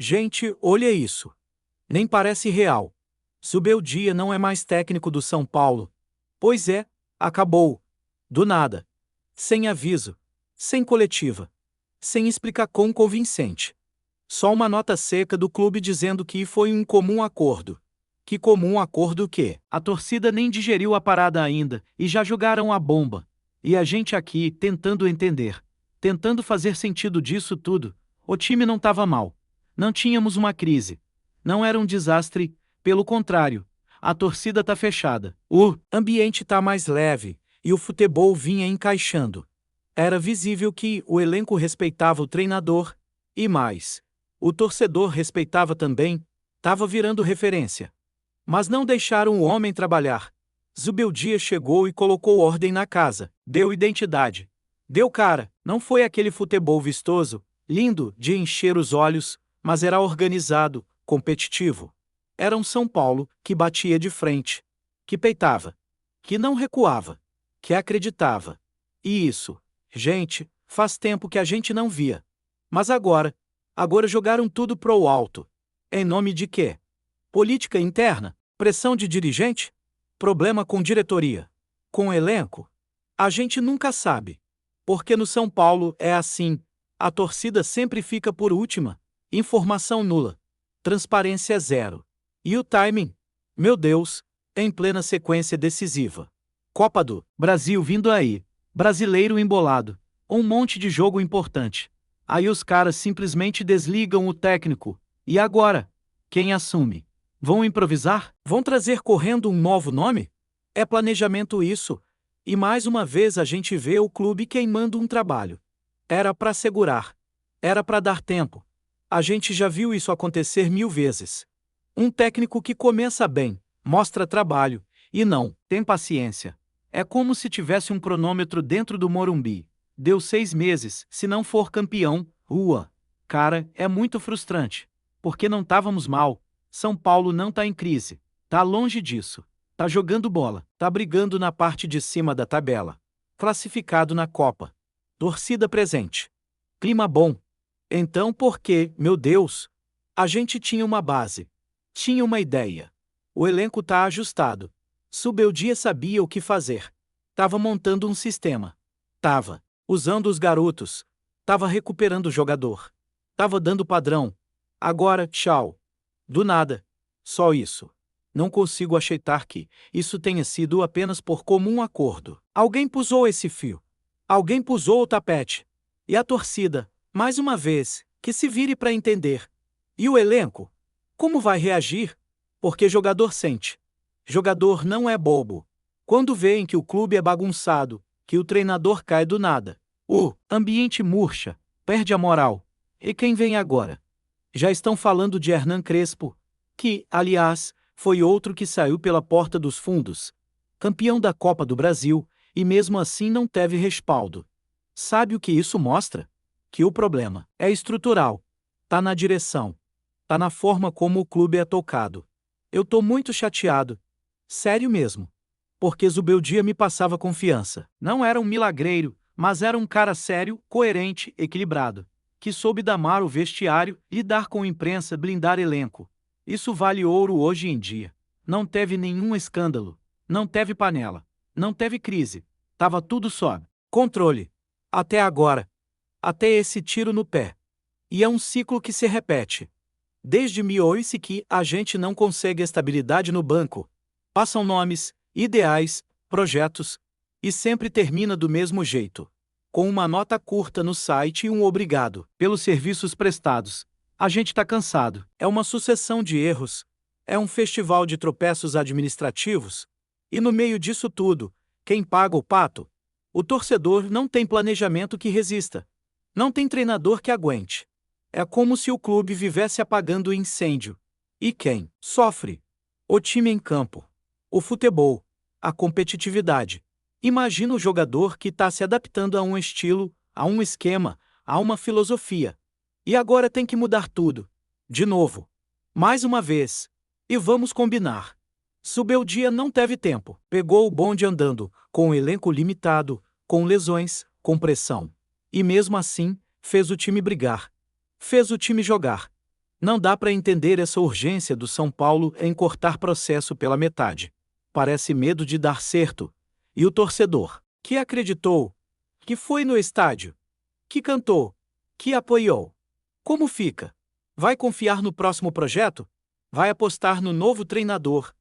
Gente, olha isso. Nem parece real. Zubeldia não é mais técnico do São Paulo. Pois é, acabou. Do nada. Sem aviso. Sem coletiva. Sem explicação convincente. Só uma nota seca do clube dizendo que foi um comum acordo. Que comum acordo o quê? A torcida nem digeriu a parada ainda, e já jogaram a bomba. E a gente aqui, tentando entender. Tentando fazer sentido disso tudo. O time não estava mal. Não tínhamos uma crise. Não era um desastre, pelo contrário. A torcida tá fechada. O ambiente tá mais leve, e o futebol vinha encaixando. Era visível que o elenco respeitava o treinador, e mais. O torcedor respeitava também, tava virando referência. Mas não deixaram o homem trabalhar. Zubeldia chegou e colocou ordem na casa, deu identidade. Deu cara, não foi aquele futebol vistoso, lindo, de encher os olhos, mas era organizado, competitivo. Era um São Paulo que batia de frente, que peitava, que não recuava, que acreditava. E isso, gente, faz tempo que a gente não via. Mas agora jogaram tudo pro alto. Em nome de quê? Política interna? Pressão de dirigente? Problema com diretoria? Com elenco? A gente nunca sabe. Porque no São Paulo é assim, a torcida sempre fica por última, informação nula, transparência zero. E o timing? Meu Deus, em plena sequência decisiva. Copa do Brasil vindo aí, brasileiro embolado, um monte de jogo importante. Aí os caras simplesmente desligam o técnico. E agora? Quem assume? Vão improvisar? Vão trazer correndo um novo nome? É planejamento isso. E mais uma vez a gente vê o clube queimando um trabalho. Era para segurar. Era para dar tempo. A gente já viu isso acontecer 1000 vezes. Um técnico que começa bem, mostra trabalho, e não tem paciência. É como se tivesse um cronômetro dentro do Morumbi. Deu 6 meses, se não for campeão, Cara, é muito frustrante. Porque não estávamos mal. São Paulo não tá em crise. Tá longe disso. Tá jogando bola. Tá brigando na parte de cima da tabela. Classificado na Copa. Torcida presente. Clima bom. Então por que, meu Deus? A gente tinha uma base. Tinha uma ideia. O elenco tá ajustado. Zubeldia sabia o que fazer. Tava montando um sistema. Tava usando os garotos. Tava recuperando o jogador. Tava dando padrão. Agora, tchau. Do nada. Só isso. Não consigo aceitar que isso tenha sido apenas por comum acordo. Alguém pusou esse fio. Alguém pusou o tapete. E a torcida, mais uma vez, que se vire para entender. E o elenco? Como vai reagir? Porque jogador sente. Jogador não é bobo. Quando veem que o clube é bagunçado, que o treinador cai do nada, o ambiente murcha, perde a moral. E quem vem agora? Já estão falando de Hernan Crespo, que, aliás, foi outro que saiu pela porta dos fundos. Campeão da Copa do Brasil, e mesmo assim não teve respaldo. Sabe o que isso mostra? Que o problema é estrutural. Tá na direção. Tá na forma como o clube é tocado. Eu tô muito chateado. Sério mesmo. Porque Zubeldia me passava confiança. Não era um milagreiro, mas era um cara sério, coerente, equilibrado. Que soube damar o vestiário, lidar com imprensa, blindar elenco. Isso vale ouro hoje em dia. Não teve nenhum escândalo. Não teve panela. Não teve crise. Tava tudo sob controle. Até agora. Até esse tiro no pé. E é um ciclo que se repete. Desde 2011 que a gente não consegue estabilidade no banco. Passam nomes, ideais, projetos, e sempre termina do mesmo jeito. Com uma nota curta no site e um obrigado pelos serviços prestados. A gente tá cansado. É uma sucessão de erros. É um festival de tropeços administrativos. E no meio disso tudo, quem paga o pato? O torcedor não tem planejamento que resista. Não tem treinador que aguente. É como se o clube vivesse apagando o incêndio. E quem sofre? O time em campo. O futebol. A competitividade. Imagina o jogador que está se adaptando a um estilo, a um esquema, a uma filosofia. E agora tem que mudar tudo. De novo. Mais uma vez. E vamos combinar. Zubeldia não teve tempo. Pegou o bonde andando, com o elenco limitado, com lesões, com pressão. E mesmo assim, fez o time brigar. Fez o time jogar. Não dá para entender essa urgência do São Paulo em cortar processo pela metade. Parece medo de dar certo. E o torcedor, que acreditou, que foi no estádio, que cantou, que apoiou. Como fica? Vai confiar no próximo projeto? Vai apostar no novo treinador?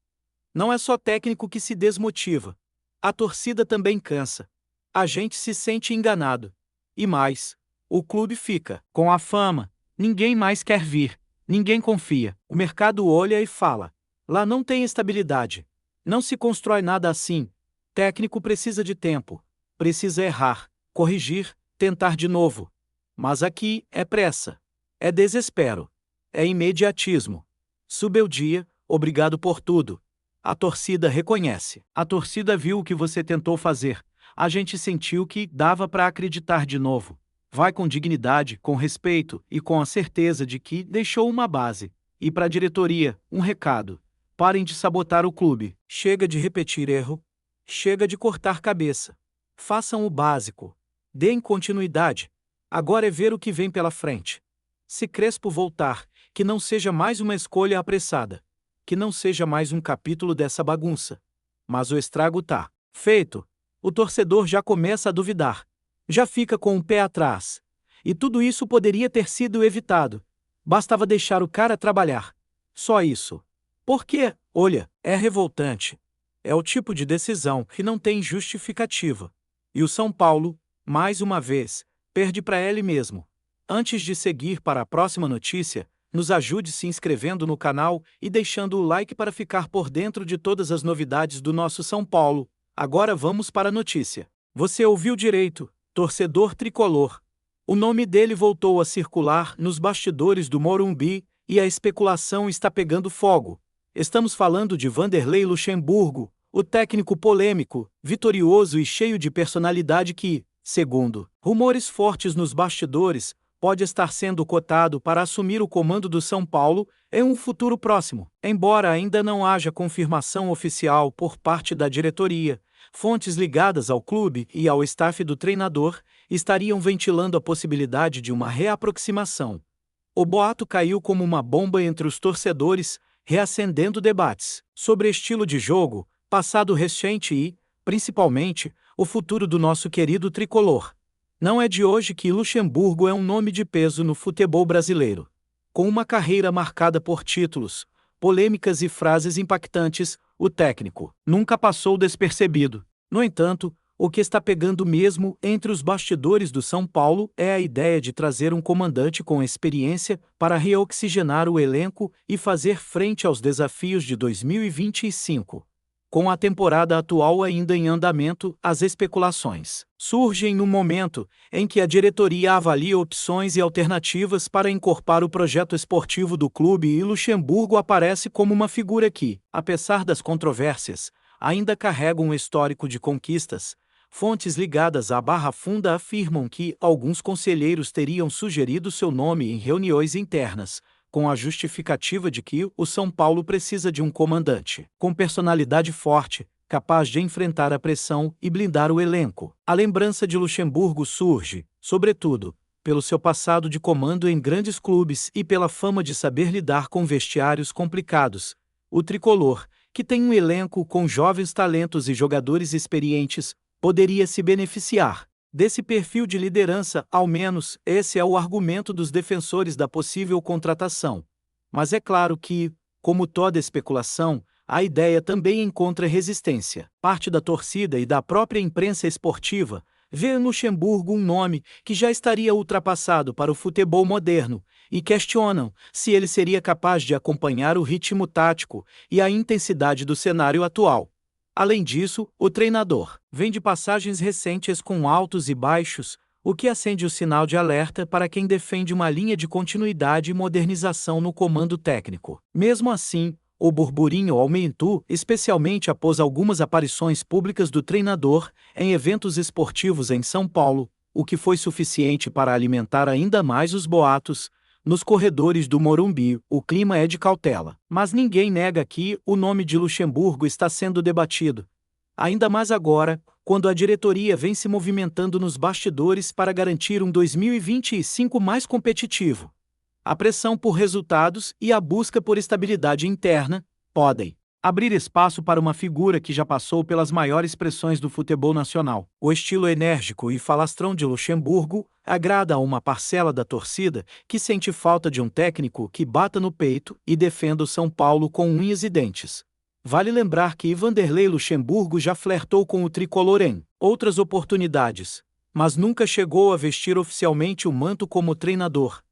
Não é só técnico que se desmotiva. A torcida também cansa. A gente se sente enganado. E mais, o clube fica com a fama. Ninguém mais quer vir. Ninguém confia. O mercado olha e fala: lá não tem estabilidade. Não se constrói nada assim. Técnico precisa de tempo. Precisa errar, corrigir, tentar de novo. Mas aqui é pressa. É desespero. É imediatismo. Subeldia, obrigado por tudo. A torcida reconhece. A torcida viu o que você tentou fazer. A gente sentiu que dava para acreditar de novo. Vai com dignidade, com respeito e com a certeza de que deixou uma base. E para a diretoria, um recado: parem de sabotar o clube. Chega de repetir erro. Chega de cortar cabeça. Façam o básico. Deem continuidade. Agora é ver o que vem pela frente. Se Crespo voltar, que não seja mais uma escolha apressada. Que não seja mais um capítulo dessa bagunça. Mas o estrago tá feito. O torcedor já começa a duvidar. Já fica com o pé atrás. E tudo isso poderia ter sido evitado. Bastava deixar o cara trabalhar. Só isso. Porque, olha, é revoltante. É o tipo de decisão que não tem justificativa. E o São Paulo, mais uma vez, perde para ele mesmo. Antes de seguir para a próxima notícia, nos ajude se inscrevendo no canal e deixando o like para ficar por dentro de todas as novidades do nosso São Paulo. Agora vamos para a notícia. Você ouviu direito, torcedor tricolor. O nome dele voltou a circular nos bastidores do Morumbi e a especulação está pegando fogo. Estamos falando de Vanderlei Luxemburgo, o técnico polêmico, vitorioso e cheio de personalidade que, segundo rumores fortes nos bastidores, pode estar sendo cotado para assumir o comando do São Paulo em um futuro próximo. Embora ainda não haja confirmação oficial por parte da diretoria, fontes ligadas ao clube e ao staff do treinador estariam ventilando a possibilidade de uma reaproximação. O boato caiu como uma bomba entre os torcedores, reacendendo debates sobre estilo de jogo, passado recente e, principalmente, o futuro do nosso querido tricolor. Não é de hoje que Luxemburgo é um nome de peso no futebol brasileiro. Com uma carreira marcada por títulos, polêmicas e frases impactantes, o técnico nunca passou despercebido. No entanto, o que está pegando mesmo entre os bastidores do São Paulo é a ideia de trazer um comandante com experiência para reoxigenar o elenco e fazer frente aos desafios de 2025. Com a temporada atual ainda em andamento, as especulações surgem no momento em que a diretoria avalia opções e alternativas para encorpar o projeto esportivo do clube e Luxemburgo aparece como uma figura que, apesar das controvérsias, ainda carrega um histórico de conquistas. Fontes ligadas à Barra Funda afirmam que alguns conselheiros teriam sugerido seu nome em reuniões internas, com a justificativa de que o São Paulo precisa de um comandante com personalidade forte, capaz de enfrentar a pressão e blindar o elenco. A lembrança de Luxemburgo surge, sobretudo, pelo seu passado de comando em grandes clubes e pela fama de saber lidar com vestiários complicados. O tricolor, que tem um elenco com jovens talentos e jogadores experientes, poderia se beneficiar desse perfil de liderança, ao menos esse é o argumento dos defensores da possível contratação. Mas é claro que, como toda especulação, a ideia também encontra resistência. Parte da torcida e da própria imprensa esportiva vê em Luxemburgo um nome que já estaria ultrapassado para o futebol moderno e questionam se ele seria capaz de acompanhar o ritmo tático e a intensidade do cenário atual. Além disso, o treinador vem de passagens recentes com altos e baixos, o que acende o sinal de alerta para quem defende uma linha de continuidade e modernização no comando técnico. Mesmo assim, o burburinho aumentou, especialmente após algumas aparições públicas do treinador em eventos esportivos em São Paulo, o que foi suficiente para alimentar ainda mais os boatos. Nos corredores do Morumbi, o clima é de cautela. Mas ninguém nega que o nome de Luxemburgo está sendo debatido. Ainda mais agora, quando a diretoria vem se movimentando nos bastidores para garantir um 2025 mais competitivo. A pressão por resultados e a busca por estabilidade interna podem abrir espaço para uma figura que já passou pelas maiores pressões do futebol nacional. O estilo enérgico e falastrão de Luxemburgo agrada a uma parcela da torcida que sente falta de um técnico que bata no peito e defenda o São Paulo com unhas e dentes. Vale lembrar que Vanderlei Luxemburgo já flertou com o tricolor em outras oportunidades, mas nunca chegou a vestir oficialmente o manto como treinador.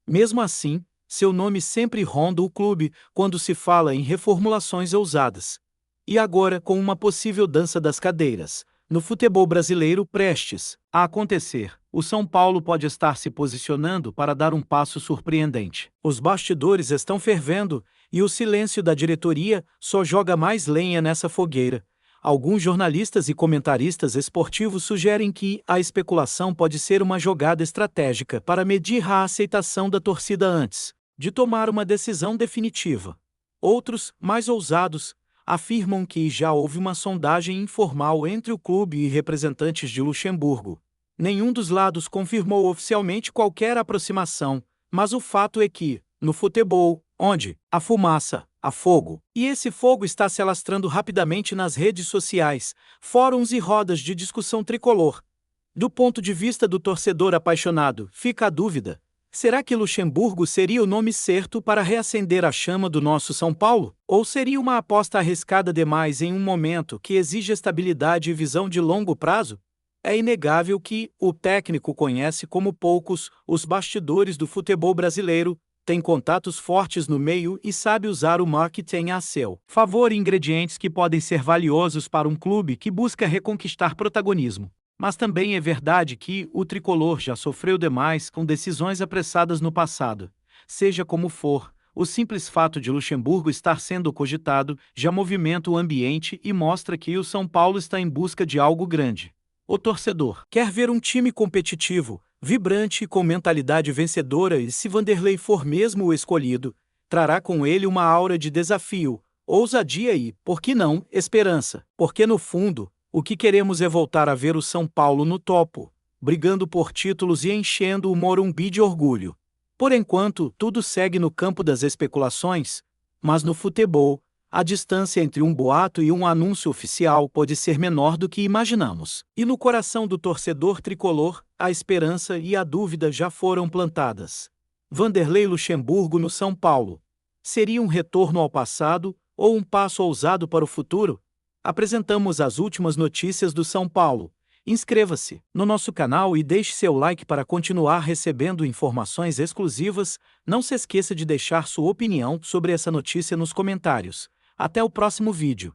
Mesmo assim, seu nome sempre ronda o clube quando se fala em reformulações ousadas. E agora, com uma possível dança das cadeiras no futebol brasileiro prestes a acontecer, o São Paulo pode estar se posicionando para dar um passo surpreendente. Os bastidores estão fervendo e o silêncio da diretoria só joga mais lenha nessa fogueira. Alguns jornalistas e comentaristas esportivos sugerem que a especulação pode ser uma jogada estratégica para medir a aceitação da torcida antes de tomar uma decisão definitiva. Outros, mais ousados, afirmam que já houve uma sondagem informal entre o clube e representantes de Luxemburgo. Nenhum dos lados confirmou oficialmente qualquer aproximação, mas o fato é que, no futebol, onde há fumaça, há fogo, e esse fogo está se alastrando rapidamente nas redes sociais, fóruns e rodas de discussão tricolor. Do ponto de vista do torcedor apaixonado, fica a dúvida: será que Luxemburgo seria o nome certo para reacender a chama do nosso São Paulo? Ou seria uma aposta arriscada demais em um momento que exige estabilidade e visão de longo prazo? É inegável que o técnico conhece como poucos os bastidores do futebol brasileiro, tem contatos fortes no meio e sabe usar o marketing a seu favor, ingredientes que podem ser valiosos para um clube que busca reconquistar protagonismo. Mas também é verdade que o tricolor já sofreu demais com decisões apressadas no passado. Seja como for, o simples fato de Luxemburgo estar sendo cogitado já movimenta o ambiente e mostra que o São Paulo está em busca de algo grande. O torcedor quer ver um time competitivo, vibrante e com mentalidade vencedora, e se Vanderlei for mesmo o escolhido, trará com ele uma aura de desafio, ousadia e, por que não, esperança. Porque no fundo, o que queremos é voltar a ver o São Paulo no topo, brigando por títulos e enchendo o Morumbi de orgulho. Por enquanto, tudo segue no campo das especulações, mas no futebol, a distância entre um boato e um anúncio oficial pode ser menor do que imaginamos. E no coração do torcedor tricolor, a esperança e a dúvida já foram plantadas. Vanderlei Luxemburgo no São Paulo. Seria um retorno ao passado ou um passo ousado para o futuro? Apresentamos as últimas notícias do São Paulo. Inscreva-se no nosso canal e deixe seu like para continuar recebendo informações exclusivas. Não se esqueça de deixar sua opinião sobre essa notícia nos comentários. Até o próximo vídeo.